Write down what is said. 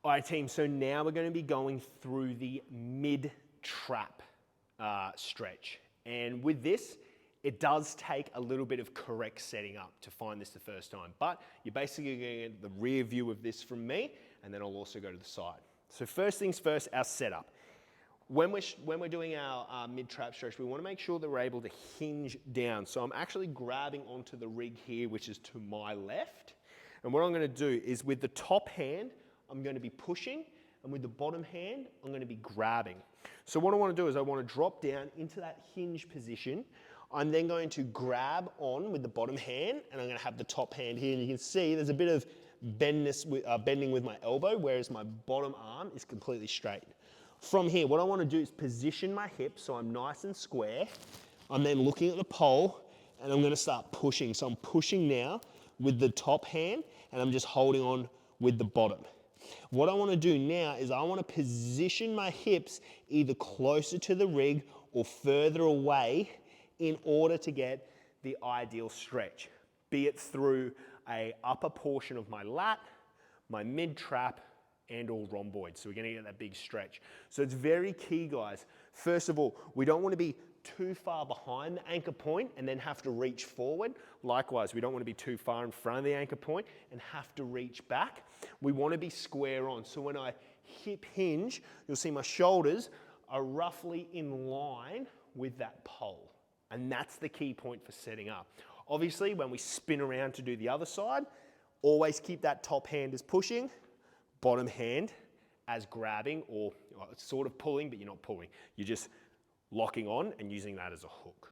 All right, team, so now we're gonna be going through the mid-trap stretch. And with this, it does take a little bit of correct setting up to find this the first time, but you're basically gonna get the rear view of this from me, and then I'll also go to the side. So first things first, our setup. When we're doing our mid-trap stretch, we wanna make sure that we're able to hinge down. So I'm actually grabbing onto the rig here, which is to my left. And what I'm gonna do is with the top hand, I'm gonna be pushing, and with the bottom hand, I'm gonna be grabbing. So what I wanna do is I wanna drop down into that hinge position. I'm then going to grab on with the bottom hand, and I'm gonna have the top hand here. And you can see there's a bit of bending with my elbow, whereas my bottom arm is completely straight. From here, what I wanna do is position my hips so I'm nice and square. I'm then looking at the pole, and I'm gonna start pushing. So I'm pushing now with the top hand, and I'm just holding on with the bottom. What I wanna do now is I wanna position my hips either closer to the rig or further away in order to get the ideal stretch, be it through a upper portion of my lat, my mid-trap, and or rhomboid. So we're gonna get that big stretch. So it's very key, guys. First of all, we don't wanna be too far behind the anchor point and then have to reach forward. Likewise, we don't want to be too far in front of the anchor point and have to reach back. We want to be square on. So when I hip hinge, you'll see my shoulders are roughly in line with that pole. And that's the key point for setting up. Obviously, when we spin around to do the other side, always keep that top hand as pushing, bottom hand as grabbing, or sort of pulling, but you're not pulling. You're just locking on and using that as a hook.